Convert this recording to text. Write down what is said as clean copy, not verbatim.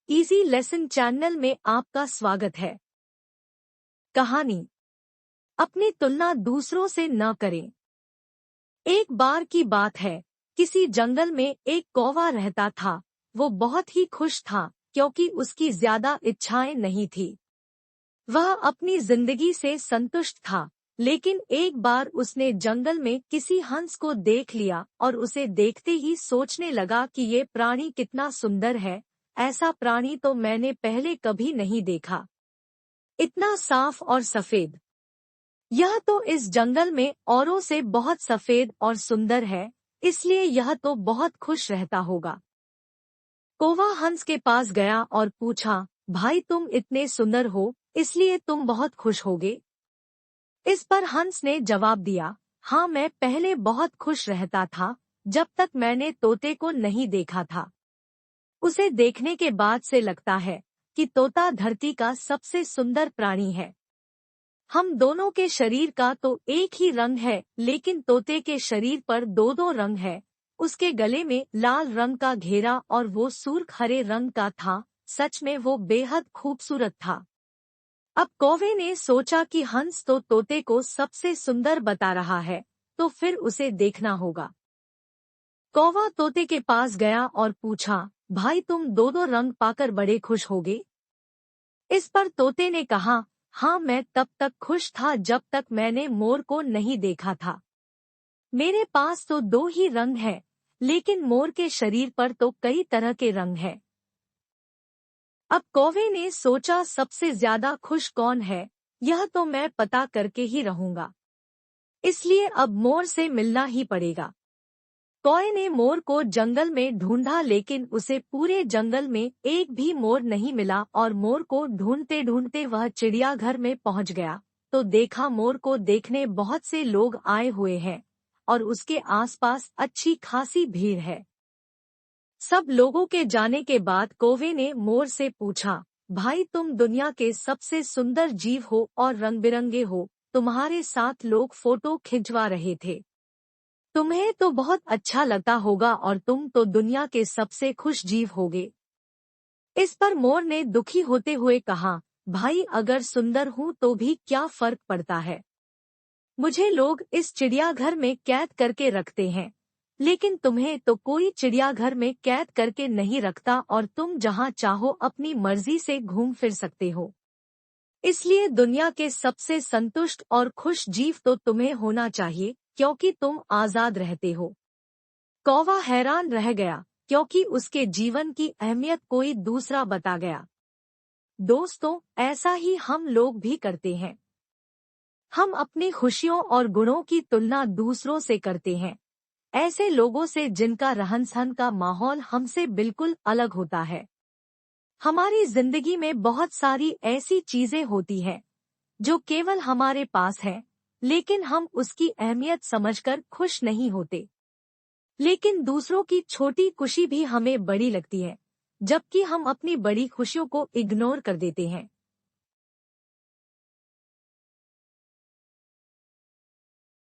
Easy lesson channel में आपका स्वागत है। कहानी, अपनी तुलना दूसरों से न करें। एक बार की बात है, किसी जंगल में एक कौवा रहता था। वो बहुत ही खुश था क्योंकि उसकी ज्यादा इच्छाएं नहीं थी। वह अपनी जिंदगी से संतुष्ट था, लेकिन एक बार उसने जंगल में किसी हंस को देख लिया और उसे देखते ही सोचने लगा कि ये प्राणी कितना सुंदर है। ऐसा प्राणी तो मैंने पहले कभी नहीं देखा, इतना साफ और सफेद। यह तो इस जंगल में औरों से बहुत सफेद और सुंदर है, इसलिए यह तो बहुत खुश रहता होगा। कौवा हंस के पास गया और पूछा, भाई तुम इतने सुंदर हो, इसलिए तुम बहुत खुश होगे? इस पर हंस ने जवाब दिया, हाँ मैं पहले बहुत खुश रहता था, जब तक मैंने तोते को नहीं देखा था। उसे देखने के बाद से लगता है कि तोता धरती का सबसे सुंदर प्राणी है। हम दोनों के शरीर का तो एक ही रंग है, लेकिन तोते के शरीर पर दो दो रंग है। उसके गले में लाल रंग का घेरा और वो सुर्ख हरे रंग का था। सच में वो बेहद खूबसूरत था। अब कौवे ने सोचा कि हंस तो तोते को सबसे सुंदर बता रहा है, तो फिर उसे देखना होगा। कौवा तोते के पास गया और पूछा, भाई तुम दो दो रंग पाकर बड़े खुश होगे? इस पर तोते ने कहा, हाँ मैं तब तक खुश था जब तक मैंने मोर को नहीं देखा था। मेरे पास तो दो ही रंग है, लेकिन मोर के शरीर पर तो कई तरह के रंग हैं। अब कौवे ने सोचा सबसे ज्यादा खुश कौन है, यह तो मैं पता करके ही रहूंगा। इसलिए अब मोर से मिलना ही पड़ेगा। कौवे ने मोर को जंगल में ढूंढा, लेकिन उसे पूरे जंगल में एक भी मोर नहीं मिला और मोर को ढूंढते ढूंढते वह चिड़ियाघर में पहुंच गया, तो देखा मोर को देखने बहुत से लोग आए हुए हैं और उसके आसपास अच्छी खासी भीड़ है। सब लोगों के जाने के बाद कौवे ने मोर से पूछा, भाई तुम दुनिया के सबसे सुंदर जीव हो और रंग बिरंगे हो, तुम्हारे साथ लोग फोटो खिंचवा रहे थे। तुम्हें तो बहुत अच्छा लगता होगा और तुम तो दुनिया के सबसे खुश जीव होगे। इस पर मोर ने दुखी होते हुए कहा, भाई अगर सुंदर हूँ तो भी क्या फर्क पड़ता है। मुझे लोग इस चिड़ियाघर में कैद करके रखते हैं, लेकिन तुम्हें तो कोई चिड़ियाघर में कैद करके नहीं रखता और तुम जहाँ चाहो अपनी मर्जी से घूम फिर सकते हो। इसलिए दुनिया के सबसे संतुष्ट और खुश जीव तो तुम्हें होना चाहिए, क्योंकि तुम आजाद रहते हो। कौवा हैरान रह गया, क्योंकि उसके जीवन की अहमियत कोई दूसरा बता गया। दोस्तों, ऐसा ही हम लोग भी करते हैं। हम अपनी खुशियों और गुणों की तुलना दूसरों से करते हैं, ऐसे लोगों से जिनका रहन सहन का माहौल हमसे बिल्कुल अलग होता है। हमारी जिंदगी में बहुत सारी ऐसी चीजें होती हैं जो केवल हमारे पास है, लेकिन हम उसकी अहमियत समझकर खुश नहीं होते। लेकिन दूसरों की छोटी खुशी भी हमें बड़ी लगती है, जबकि हम अपनी बड़ी खुशियों को इग्नोर कर देते हैं।